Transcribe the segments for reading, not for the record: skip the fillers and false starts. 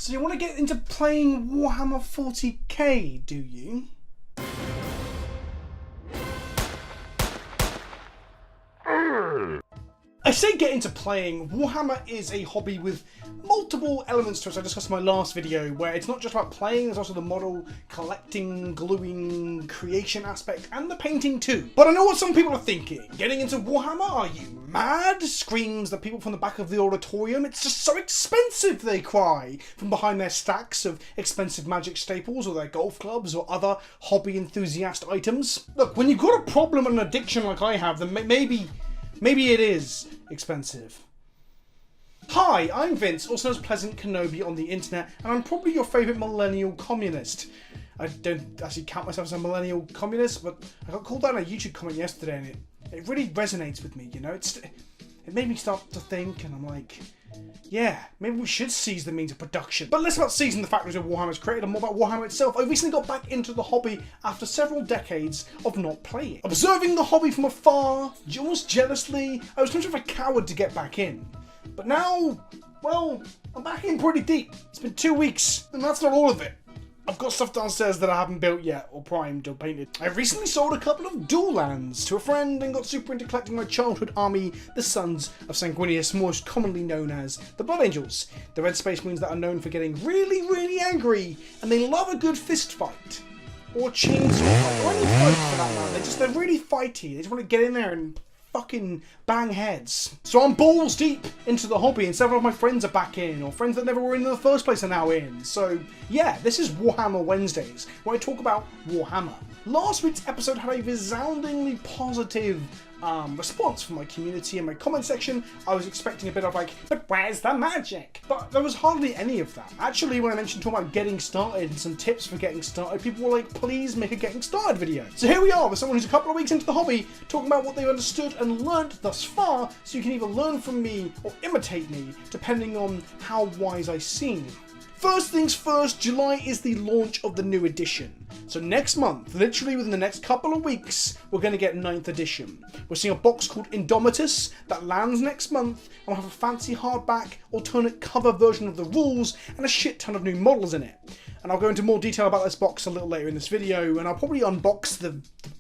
So you want to get into playing Warhammer 40k, do you? I say get into playing. Warhammer is a hobby with multiple elements to it, as I discussed in my last video, where it's not just about playing, there's also the model, collecting, gluing, creation aspect, and the painting too. But I know what some people are thinking. Getting into Warhammer? Are you mad? Screams the people from the back of the auditorium. It's just so expensive, they cry, from behind their stacks of expensive magic staples or their golf clubs or other hobby enthusiast items. Look, when you've got a problem and an addiction like I have, then maybe it is expensive. Hi, I'm Vince, also known as PleasantKenobi on the internet, and I'm probably your favourite millennial communist. I don't actually count myself as a millennial communist, but I got called out on a YouTube comment yesterday, and it really resonates with me, you know? It made me start to think, and I'm like, yeah, maybe we should seize the means of production. But less about seizing the factories of Warhammer's created and more about Warhammer itself. I recently got back into the hobby after several decades of not playing. Observing the hobby from afar, almost jealously, I was kind of a coward to get back in. But now, well, I'm back in pretty deep. It's been 2 weeks, and that's not all of it. I've got stuff downstairs that I haven't built yet, or primed, or painted. I recently sold a couple of dual lands to a friend and got super into collecting my childhood army, the Sons of Sanguinius, most commonly known as the Blood Angels. The Red Space Marines that are known for getting really, really angry, and they love a good fist fight. Or chainsaw fight, or any fight for that matter. They're really fighty, they just want to get in there and fucking bang heads. So I'm balls deep into the hobby, and several of my friends are back in, or friends that never were in the first place are now in. So yeah, this is Warhammer Wednesdays, where I talk about Warhammer. Last week's episode had a resoundingly positive response from my community in my comment section. I was expecting a bit of like, but where's the magic? But there was hardly any of that. Actually, when I mentioned talking about getting started and some tips for getting started, people were like, please make a getting started video. So here we are with someone who's a couple of weeks into the hobby, talking about what they've understood and learned thus far, so you can either learn from me or imitate me, depending on how wise I seem. First things first, July is the launch of the new edition. So next month, literally within the next couple of weeks, we're going to get 9th edition. We're seeing a box called Indomitus that lands next month, and we'll have a fancy hardback, alternate cover version of the rules, and a shit ton of new models in it. And I'll go into more detail about this box a little later in this video, and I'll probably unbox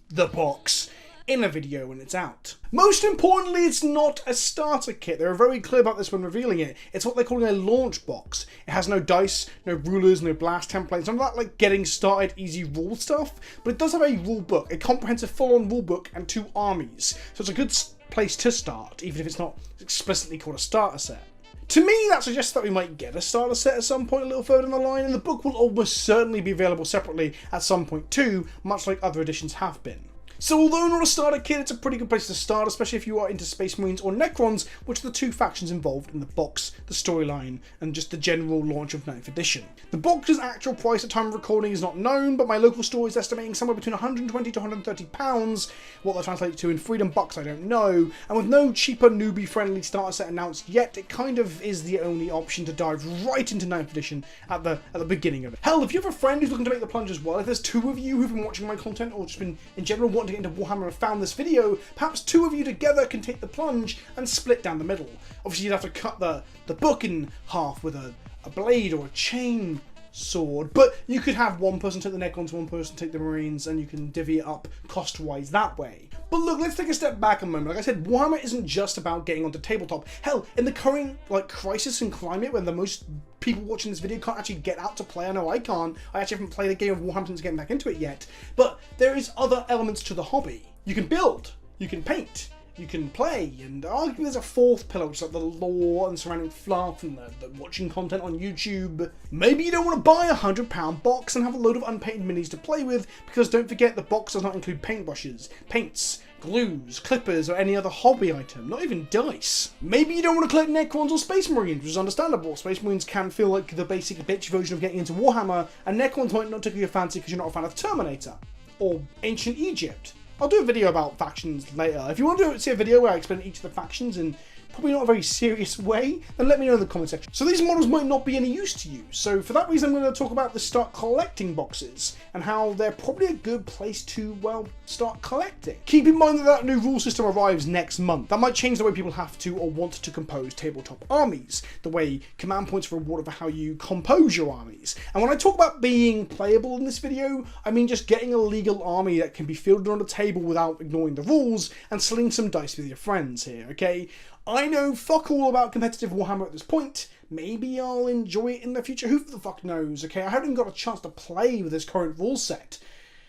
the box in a video when it's out. Most importantly, it's not a starter kit. They were very clear about this when revealing it. It's what they're calling a launch box. It has no dice, no rulers, no blast templates, none of that like getting started easy rule stuff, but it does have a rule book, a comprehensive full-on rule book, and 2 armies. So it's a good place to start, even if it's not explicitly called a starter set. To me, that suggests that we might get a starter set at some point a little further down the line, and the book will almost certainly be available separately at some point too, much like other editions have been. So although not a starter kit, it's a pretty good place to start, especially if you are into Space Marines or Necrons, which are the 2 factions involved in the box, the storyline, and just the general launch of 9th edition. The box's actual price at time of recording is not known, but my local store is estimating somewhere between £120 to £130. What that translates to in freedom bucks, I don't know. And with no cheaper newbie-friendly starter set announced yet, it kind of is the only option to dive right into 9th edition at the beginning of it. Hell, if you have a friend who's looking to make the plunge as well, if there's 2 of you who've been watching my content or just been in general wanting to get into Warhammer and found this video, perhaps 2 of you together can take the plunge and split down the middle. Obviously you'd have to cut the book in half with a blade or a chain sword, but you could have one person take the Necrons, one person take the Marines, and you can divvy it up cost-wise that way. But look, let's take a step back a moment. Like I said, Warhammer isn't just about getting onto tabletop. Hell, in the current crisis and climate where the most people watching this video can't actually get out to play, I know I can't. I actually haven't played a game of Warhammer since getting back into it yet. But there is other elements to the hobby. You can build, you can paint, you can play, and arguably there's a 4th pillar, which is like the lore and surrounding fluff and the watching content on YouTube. Maybe you don't want to buy a £100 box and have a load of unpainted minis to play with, because don't forget the box does not include paintbrushes, paints, glues, clippers, or any other hobby item, not even dice. Maybe you don't want to collect Necrons or Space Marines, which is understandable. Space Marines can feel like the basic bitch version of getting into Warhammer, and Necrons might not tickle your fancy because you're not a fan of Terminator or Ancient Egypt. I'll do a video about factions later. If you want to see a video where I explain each of the factions in probably not a very serious way, then let me know in the comment section. So these models might not be any use to you. So for that reason, I'm going to talk about the start collecting boxes and how they're probably a good place to, well, start collecting. Keep in mind that that new rule system arrives next month. That might change the way people have to or want to compose tabletop armies, the way command points are rewarded for how you compose your armies. And when I talk about being playable in this video, I mean just getting a legal army that can be fielded on a table without ignoring the rules and sling some dice with your friends here, okay? I know fuck all about competitive Warhammer at this point. Maybe I'll enjoy it in the future. Who the fuck knows, okay? I haven't even got a chance to play with this current rule set.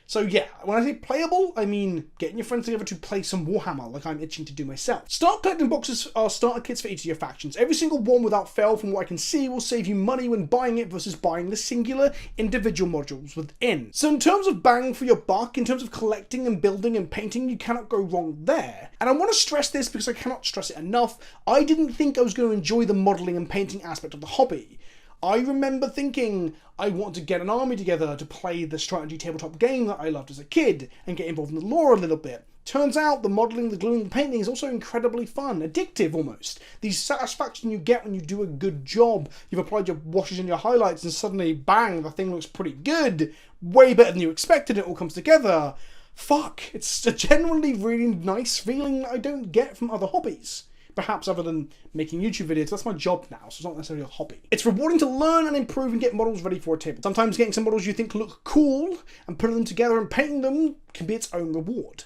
So yeah, when I say playable, I mean getting your friends together to play some Warhammer like I'm itching to do myself. Start collecting boxes are starter kits for each of your factions. Every single one without fail, from what I can see, will save you money when buying it versus buying the singular individual modules within. So in terms of bang for your buck, in terms of collecting and building and painting, you cannot go wrong there. And I want to stress this because I cannot stress it enough. I didn't think I was going to enjoy the modelling and painting aspect of the hobby. I remember thinking I wanted to get an army together to play the strategy tabletop game that I loved as a kid and get involved in the lore a little bit. Turns out the modelling, the gluing, the painting is also incredibly fun, addictive almost. The satisfaction you get when you do a good job, you've applied your washes and your highlights and suddenly bang, the thing looks pretty good, way better than you expected, it all comes together. Fuck, it's a genuinely really nice feeling that I don't get from other hobbies. Perhaps other than making YouTube videos, that's my job now, so it's not necessarily a hobby. It's rewarding to learn and improve and get models ready for a table. Sometimes getting some models you think look cool and putting them together and painting them can be its own reward.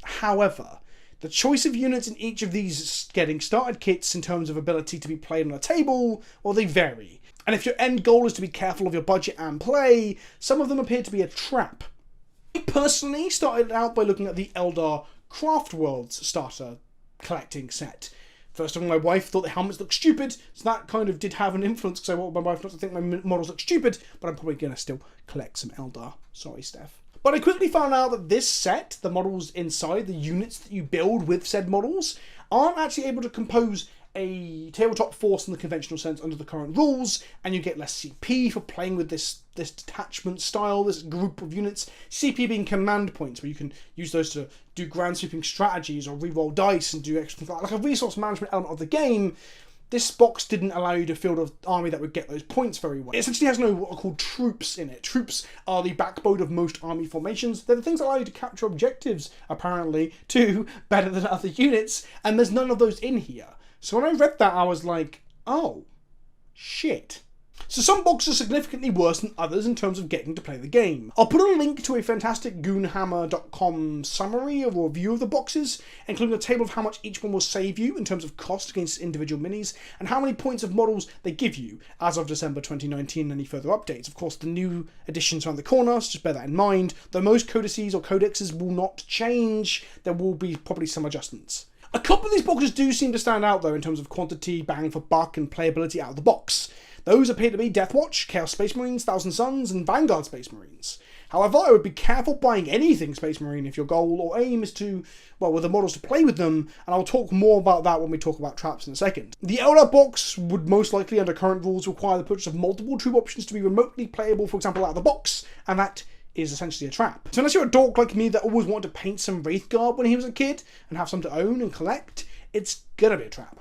However, the choice of units in each of these getting started kits in terms of ability to be played on a table, well, they vary. And if your end goal is to be careful of your budget and play, some of them appear to be a trap. I personally started out by looking at the Eldercrafts World starter collecting set. First of all, my wife thought the helmets looked stupid, so that kind of did have an influence because I want my wife not to think my models look stupid, but I'm probably going to still collect some Eldar. Sorry, Steph. But I quickly found out that this set, the models inside, the units that you build with said models, aren't actually able to compose a tabletop force in the conventional sense under the current rules, and you get less CP for playing with this detachment style, this group of units. CP being command points, where you can use those to do grand sweeping strategies or re-roll dice and do extra, like a resource management element of the game. This box didn't allow you to field an army that would get those points very well. It essentially has no what are called troops in it. Troops are the backbone of most army formations. They're the things that allow you to capture objectives, apparently, too, better than other units, and there's none of those in here. So when I read that, I was like, oh, shit. So some boxes are significantly worse than others in terms of getting to play the game. I'll put a link to a fantastic goonhammer.com summary or review of the boxes, including a table of how much each one will save you in terms of cost against individual minis, and how many points of models they give you as of December 2019 and any further updates. Of course, the new editions around the corner, so just bear that in mind. Though most codices or codexes will not change, there will be probably some adjustments. A couple of these boxes do seem to stand out though in terms of quantity, bang for buck, and playability out of the box. Those appear to be Deathwatch, Chaos Space Marines, Thousand Suns, and Vanguard Space Marines. However, I would be careful buying anything Space Marine if your goal or aim is to, well, with the models to play with them, and I'll talk more about that when we talk about traps in a second. The Eldar box would most likely, under current rules, require the purchase of multiple troop options to be remotely playable, for example, out of the box, and that is essentially a trap. So unless you're a dork like me that always wanted to paint some Wraithguard when he was a kid and have some to own and collect, it's gonna be a trap.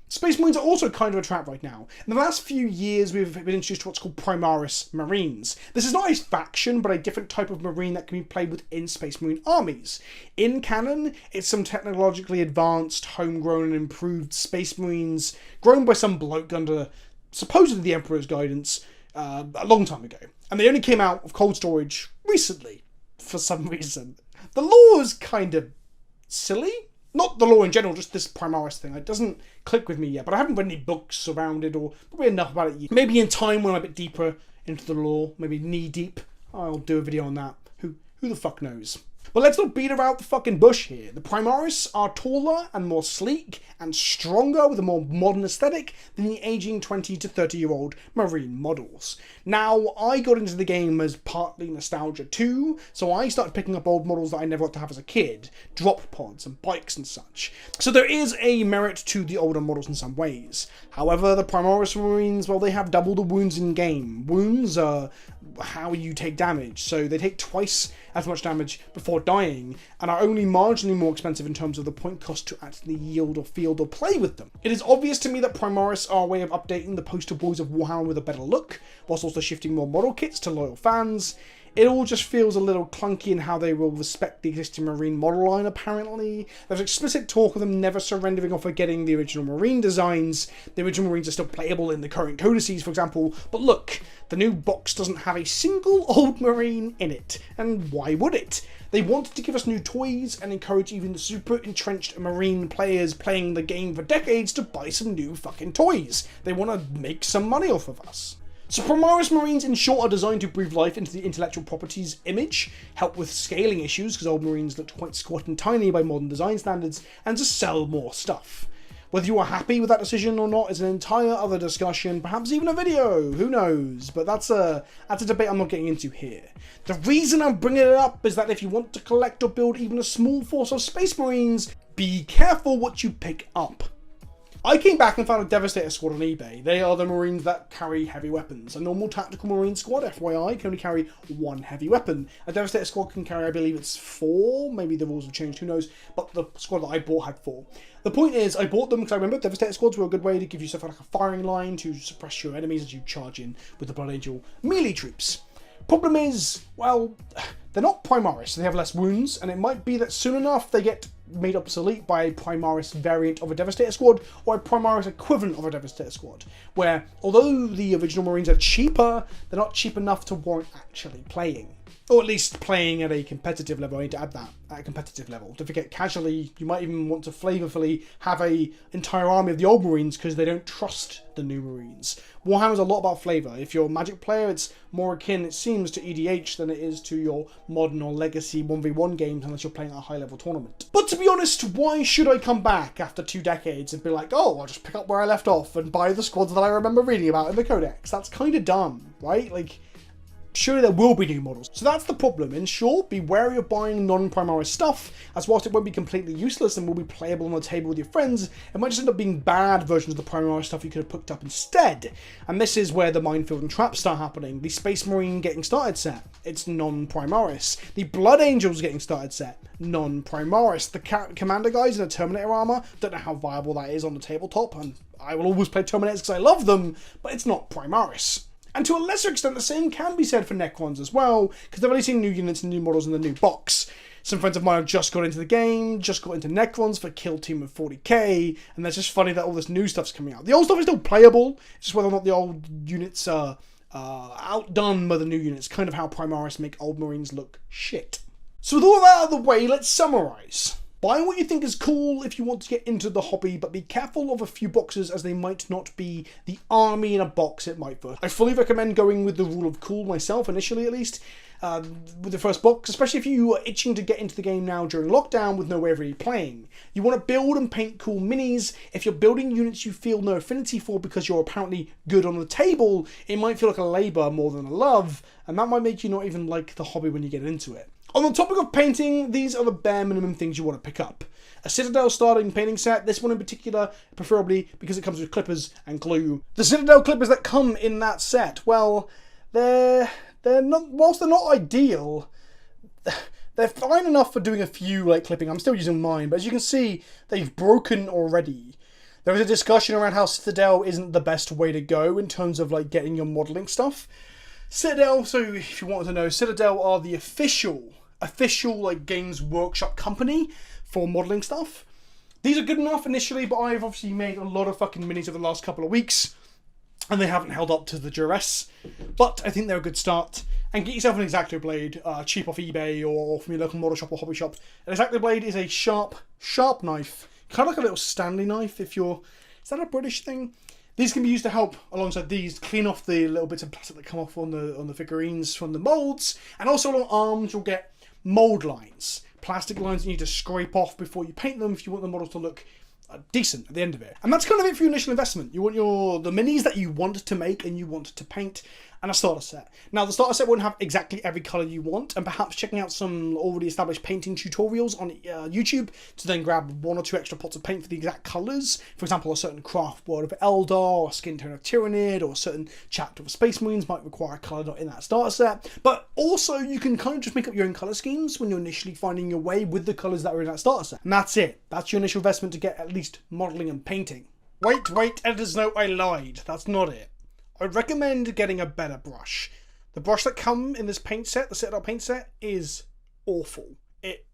Space Marines are also kind of a trap right now. In the last few years, we've been introduced to what's called Primaries Marines. This is not a faction, but a different type of Marine that can be played within Space Marine armies. In canon, it's some technologically advanced, homegrown and improved Space Marines grown by some bloke under supposedly the Emperor's guidance a long time ago. And they only came out of cold storage recently, for some reason. The lore is kind of silly. Not the lore in general, just this Primaris thing. It doesn't click with me yet, but I haven't read any books around it, or probably enough about it yet. Maybe in time when I'm a bit deeper into the lore, maybe knee deep, I'll do a video on that. Who the fuck knows? But let's not beat around the fucking bush here. The Primaris are taller and more sleek and stronger with a more modern aesthetic than the aging 20 to 30-year-old Marine models. Now, I got into the game as partly nostalgia too, so I started picking up old models that I never got to have as a kid, drop pods and bikes and such. So there is a merit to the older models in some ways. However, the Primaris Marines, well, they have double the wounds in game. Wounds are how you take damage, so they take twice as much damage before dying, and are only marginally more expensive in terms of the point cost to actually yield or field or play with them. It is obvious to me that Primaries are a way of updating the poster boys of Warhammer with a better look, whilst also shifting more model kits to loyal fans. It all just feels a little clunky in how they will respect the existing Marine model line, apparently. There's explicit talk of them never surrendering or forgetting the original Marine designs. The original Marines are still playable in the current codices, for example, but look, the new box doesn't have a single old Marine in it, and why would it? They wanted to give us new toys and encourage even the super entrenched Marine players playing the game for decades to buy some new fucking toys. They want to make some money off of us. So Primaries Marines in short are designed to breathe life into the intellectual properties image, help with scaling issues because old Marines looked quite squat and tiny by modern design standards, and to sell more stuff. Whether you are happy with that decision or not is an entire other discussion, perhaps even a video, who knows, but that's a debate I'm not getting into here. The reason I'm bringing it up is that if you want to collect or build even a small force of Space Marines, be careful what you pick up. I came back and found a Devastator squad on eBay. They are the Marines that carry heavy weapons. A normal tactical Marine squad, FYI, can only carry one heavy weapon. A Devastator squad can carry, I believe it's 4, maybe the rules have changed, who knows, but the squad that I bought had 4. The point is, I bought them because I remember Devastator squads were a good way to give you stuff like a firing line to suppress your enemies as you charge in with the Blood Angel melee troops. Problem is, well, they're not Primaris, so they have less wounds, and it might be that soon enough they get made obsolete by a Primaris variant of a Devastator squad, or a Primaris equivalent of a Devastator squad, where, although the original Marines are cheaper, they're not cheap enough to warrant actually playing. Or at least playing at a competitive level. I need to add that, at a competitive level. Don't forget, casually, you might even want to flavorfully have an entire army of the old Marines because they don't trust the new Marines. Warhammer's a lot about flavour. If you're a Magic player, it's more akin, it seems, to EDH than it is to your modern or legacy 1v1 games unless you're playing at a high-level tournament. But to be honest, why should I come back after 2 decades and be like, oh, I'll just pick up where I left off and buy the squads that I remember reading about in the Codex? That's kind of dumb, right? Like, surely there will be new models. So that's the problem. In short, be wary of buying non-Primaris stuff, as whilst it won't be completely useless and will be playable on the table with your friends, it might just end up being bad versions of the Primaris stuff you could have picked up instead. And this is where the minefield and traps start happening. The Space Marine getting started set, it's non-Primaris. The Blood Angels getting started set, non-Primaris. The Commander guys in the Terminator armor, don't know how viable that is on the tabletop, and I will always play Terminators because I love them, but it's not Primaris. And to a lesser extent, the same can be said for Necrons as well, because they're releasing new units and new models in the new box. Some friends of mine have just got into the game, just got into Necrons for Kill Team of 40k, and it's just funny that all this new stuff's coming out. The old stuff is still playable, it's just whether or not the old units are outdone by the new units, kind of how Primaris make old Marines look shit. So with all that out of the way, let's summarise. Buy what you think is cool if you want to get into the hobby, but be careful of a few boxes as they might not be the army in a box it might be. I fully recommend going with the rule of cool myself, initially at least, with the first box, especially if you are itching to get into the game now during lockdown with no way of really playing. You want to build and paint cool minis. If you're building units you feel no affinity for because you're apparently good on the table, it might feel like a labour more than a love, and that might make you not even like the hobby when you get into it. On the topic of painting, these are the bare minimum things you want to pick up. A Citadel starting painting set, this one in particular, preferably because it comes with clippers and glue. The Citadel clippers that come in that set, well, they're not, whilst they're not ideal, they're fine enough for doing a few clipping. I'm still using mine, but as you can see, they've broken already. There was a discussion around how Citadel isn't the best way to go in terms of getting your modelling stuff. Citadel, so if you wanted to know, Citadel are the official Games Workshop company for modelling stuff. These are good enough initially, but I've obviously made a lot of fucking minis over the last couple of weeks, and they haven't held up to the duress. But I think they're a good start. And get yourself an X-Acto blade, cheap off eBay or from your local model shop or hobby shop. An X-Acto blade is a sharp knife, kind of like a little Stanley knife. Is that a British thing? These can be used to help, alongside these, clean off the little bits of plastic that come off on the figurines from the moulds. And also along arms, you'll get mould lines. Plastic lines you need to scrape off before you paint them if you want the models to look decent at the end of it. And that's kind of it for your initial investment. You want the minis that you want to make and you want to paint. and a starter set. Now, the starter set won't have exactly every colour you want, and perhaps checking out some already established painting tutorials on YouTube to then grab 1 or 2 extra pots of paint for the exact colours. For example, a certain craft world of Eldar, or a skin tone of Tyranid, or a certain chapter of Space Marines might require a colour dot in that starter set. But also, you can kind of just make up your own colour schemes when you're initially finding your way with the colours that are in that starter set. And that's it. That's your initial investment to get at least modelling and painting. Wait, editor's note, I lied. That's not it. I'd recommend getting a better brush. The brush that come in this paint set, the Citadel paint set, is awful. It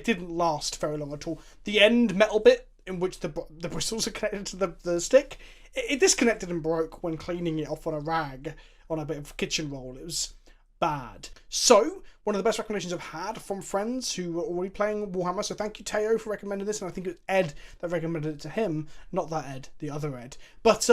didn't last very long at all. The end metal bit, in which the bristles are connected to the stick, it disconnected and broke when cleaning it off on a rag, on a bit of kitchen roll. It was bad. So, one of the best recommendations I've had from friends who were already playing Warhammer, so thank you Teo for recommending this, and I think it was Ed that recommended it to him, not that Ed, the other Ed. But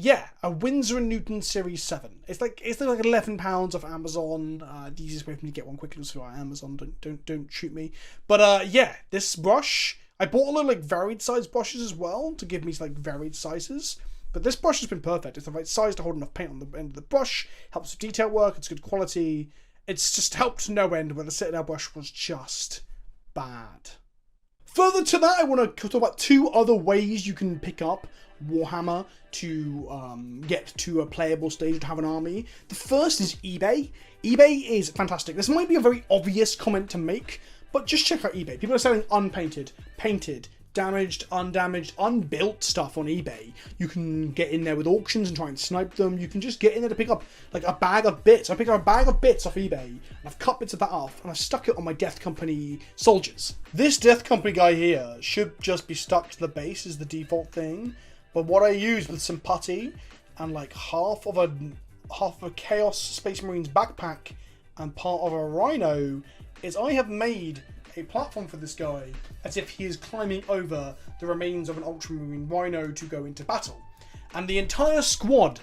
yeah, a Winsor & Newton Series 7. It's like £11 off Amazon. The easiest way for me to get one quickly was through Amazon. Don't shoot me. But yeah, this brush, I bought a lot of like varied size brushes as well to give me like varied sizes. But this brush has been perfect. It's the right size to hold enough paint on the end of the brush. Helps with detail work. It's good quality. It's just helped no end, where the Citadel brush was just bad. Further to that, I want to talk about 2 other ways you can pick up Warhammer to get to a playable stage to have an army. The first is eBay. eBay is fantastic. This might be a very obvious comment to make, but just check out eBay. People are selling unpainted, painted, damaged, undamaged, unbuilt stuff on eBay. You can get in there with auctions and try and snipe them. You can just get in there to pick up like a bag of bits. I picked up a bag of bits off eBay, and I've cut bits of that off, and I've stuck it on my Death Company soldiers. This Death Company guy here should just be stuck to the base as the default thing, but what I used with some putty and like half of a Chaos Space Marines backpack and part of a Rhino is I have made a platform for this guy as if he is climbing over the remains of an Ultramarine Rhino to go into battle. And the entire squad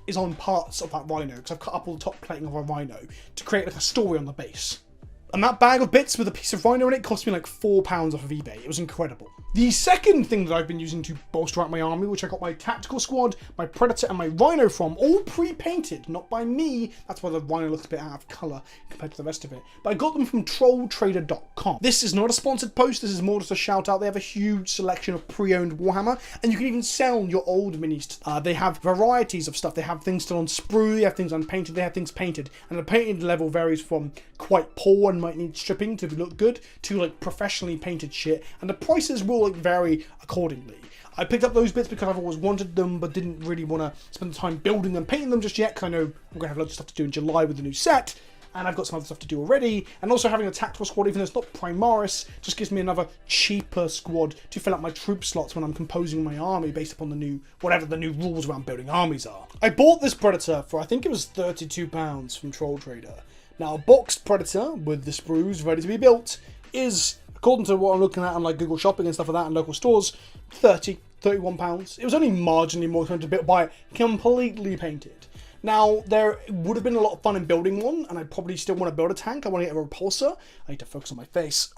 is on parts of that Rhino, because I've cut up all the top plating of a Rhino to create like a story on the base. And that bag of bits with a piece of Rhino in it cost me like £4 off of eBay. It was incredible. The second thing that I've been using to bolster out my army, which I got my Tactical Squad, my Predator and my Rhino from, all pre-painted, not by me. That's why the Rhino looks a bit out of colour compared to the rest of it. But I got them from trolltrader.com. This is not a sponsored post, this is more just a shout out. They have a huge selection of pre-owned Warhammer, and you can even sell your old minis. They have varieties of stuff. They have things still on sprue, they have things unpainted, they have things painted. And the painted level varies from quite poor and might need stripping to look good to like professionally painted shit, and the prices will like vary accordingly. I picked up those bits because I've always wanted them but didn't really want to spend the time building and painting them just yet, because I know I'm going to have loads of stuff to do in July with the new set, and I've got some other stuff to do already. And also having a tactical squad, even though it's not Primaries, just gives me another cheaper squad to fill up my troop slots when I'm composing my army based upon the new, whatever the new rules around building armies are. I bought this Predator for, I think it was £32 from Troll Trader. Now, a boxed Predator with the sprues ready to be built is, according to what I'm looking at on like Google Shopping and stuff like that and local stores, £31. It was only marginally more expensive to buy it completely painted. Now, there would have been a lot of fun in building one, and I probably still want to build a tank. I want to get a repulsor. I need to focus on my face.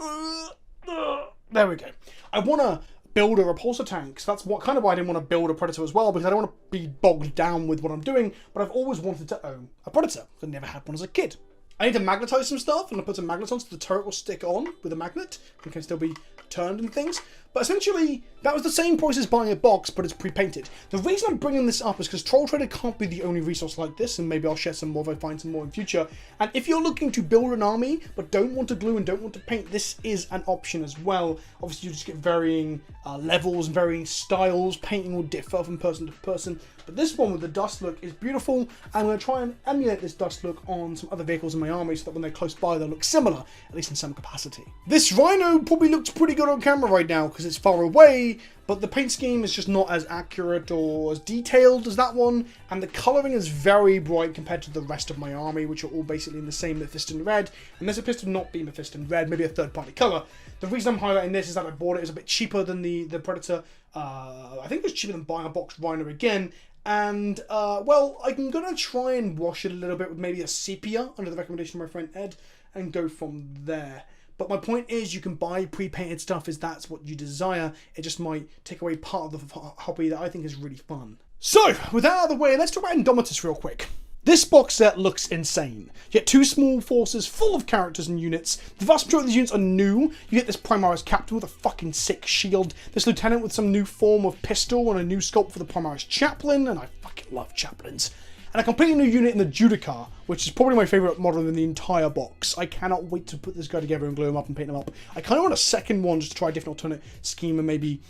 There we go. I want to build a repulsor tank, so that's kind of why I didn't want to build a Predator as well, because I don't want to be bogged down with what I'm doing, but I've always wanted to own a Predator. I never had one as a kid. I need to magnetize some stuff, and I'll put some magnets on so the turret will stick on with a magnet and can still be turned and things. But essentially, that was the same price as buying a box, but it's pre-painted. The reason I'm bringing this up is because Troll Trader can't be the only resource like this, and maybe I'll share some more if I find some more in future. And if you're looking to build an army, but don't want to glue and don't want to paint, this is an option as well. Obviously, you just get varying levels and varying styles. Painting will differ from person to person. But this one with the dust look is beautiful. I'm going to try and emulate this dust look on some other vehicles in my army so that when they're close by, they'll look similar, at least in some capacity. This Rhino probably looks pretty good on camera right now because it's far away, but the paint scheme is just not as accurate or as detailed as that one, and the colouring is very bright compared to the rest of my army, which are all basically in the same Mephiston red, and this appears to not be Mephiston red, maybe a third-party colour. The reason I'm highlighting this is that I bought it as a bit cheaper than the Predator. I think it was cheaper than buying a boxed Rhino again, and, well, I'm going to try and wash it a little bit with maybe a sepia, under the recommendation of my friend Ed, and go from there. But my point is, you can buy pre-painted stuff if that's what you desire. It just might take away part of the hobby that I think is really fun. So, with that out of the way, let's talk about Indomitus real quick. This box set looks insane. You get 2 small forces full of characters and units. The vast majority of these units are new. You get this Primaris captain with a fucking sick shield, this lieutenant with some new form of pistol, and a new sculpt for the Primaris chaplain, and I fucking love chaplains. And a completely new unit in the Judicar, which is probably my favourite model in the entire box. I cannot wait to put this guy together and glue him up and paint him up. I kind of want a second one just to try a different alternate scheme and maybe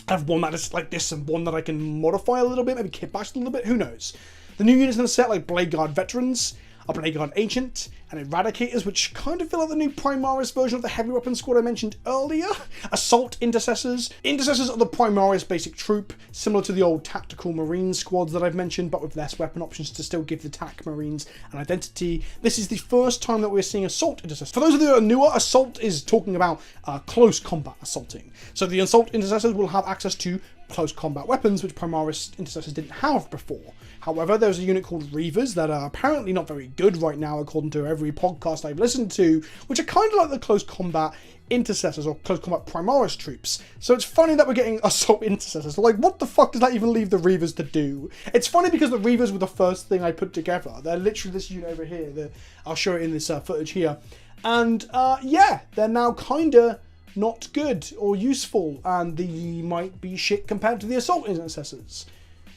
have one that is like this and one that I can modify a little bit, maybe kit bash a little bit, who knows. The new units in the set, like Blade Guard Veterans, a Blade Guard Ancient, and Eradicators, which kind of feel like the new Primaris version of the heavy weapon squad I mentioned earlier. Assault Intercessors. Intercessors are the Primaris basic troop, similar to the old tactical Marine squads that I've mentioned, but with less weapon options to still give the TAC Marines an identity. This is the first time that we're seeing Assault Intercessors. For those of you that are newer, Assault is talking about close combat assaulting. So the Assault Intercessors will have access to close combat weapons, which Primaris Intercessors didn't have before. However, there's a unit called Reavers that are apparently not very good right now, according to every podcast I've listened to, which are kind of like the close combat Intercessors or close combat Primaris troops. So it's funny that we're getting Assault Intercessors. Like, what the fuck does that even leave the Reavers to do? It's funny because the Reavers were the first thing I put together. They're literally this unit over here. I'll show it in this footage here. And yeah, they're now kinda not good or useful, and they might be shit compared to the Assault Intercessors.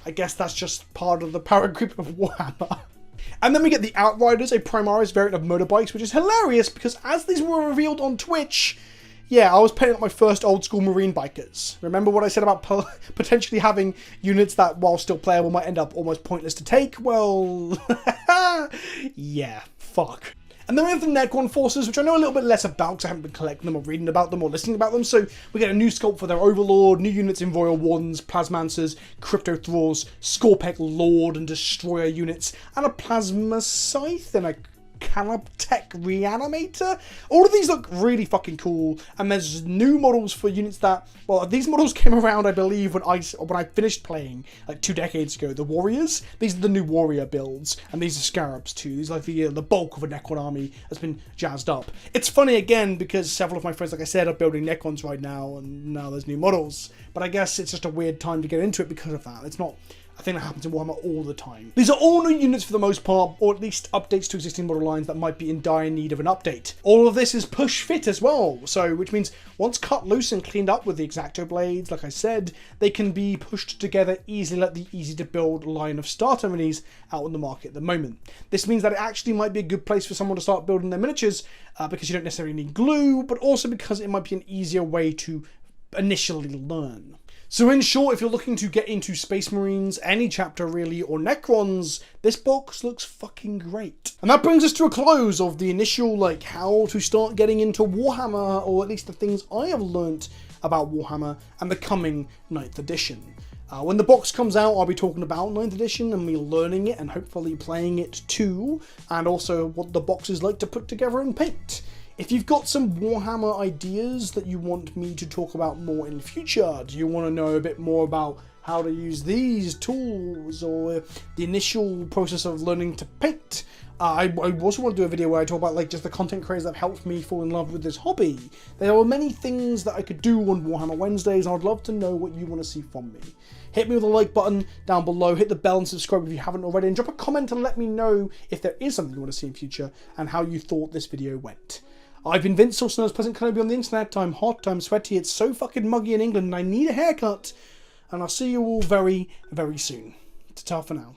I guess that's just part of the power creep of Warhammer. And then we get the Outriders, a Primaris variant of motorbikes, which is hilarious because as these were revealed on Twitch, yeah, I was painting up my first old school Marine bikers. Remember what I said about potentially having units that, while still playable, might end up almost pointless to take? Well, yeah, fuck. And then we have the Necron forces, which I know a little bit less about because I haven't been collecting them or reading about them or listening about them. So we get a new sculpt for their Overlord, new units in Royal Wardens, Plasmancers, Crypto Thralls, Scorpec Lord and Destroyer units, and a Plasma Scythe and a Canoptech Reanimator. All of these look really fucking cool, and there's new models for units that, well, these models came around, I believe, when I finished playing like 2 decades ago. The Warriors, these are the new Warrior builds, and these are Scarabs too. These are like the bulk of a Necron army has been jazzed up. It's funny again because several of my friends, like I said, are building Necrons right now, and now there's new models. But I guess it's just a weird time to get into it because of that. It's not a thing that happens in Warhammer all the time. These are all new units for the most part, or at least updates to existing model lines that might be in dire need of an update. All of this is push fit as well, so which means once cut loose and cleaned up with the X-Acto blades, like I said, they can be pushed together easily like the easy to build line of starter minis out on the market at the moment. This means that it actually might be a good place for someone to start building their miniatures because you don't necessarily need glue, but also because it might be an easier way to initially learn. So in short, if you're looking to get into Space Marines, any chapter really, or Necrons, this box looks fucking great. And that brings us to a close of the initial, like, how to start getting into Warhammer, or at least the things I have learnt about Warhammer and the coming 9th edition. When the box comes out, I'll be talking about 9th edition and me learning it and hopefully playing it too, and also what the box is like to put together and paint. If you've got some Warhammer ideas that you want me to talk about more in the future, do you want to know a bit more about how to use these tools or the initial process of learning to paint? I also want to do a video where I talk about like just the content creators that have helped me fall in love with this hobby. There are many things that I could do on Warhammer Wednesdays, and I'd love to know what you want to see from me. Hit me with a like button down below, hit the bell and subscribe if you haven't already, and drop a comment and let me know if there is something you want to see in future and how you thought this video went. I've been Vince, also known as PleasantKenobi on the internet. I'm hot, I'm sweaty, it's so fucking muggy in England and I need a haircut. And I'll see you all very, very soon. Ta-ta for now.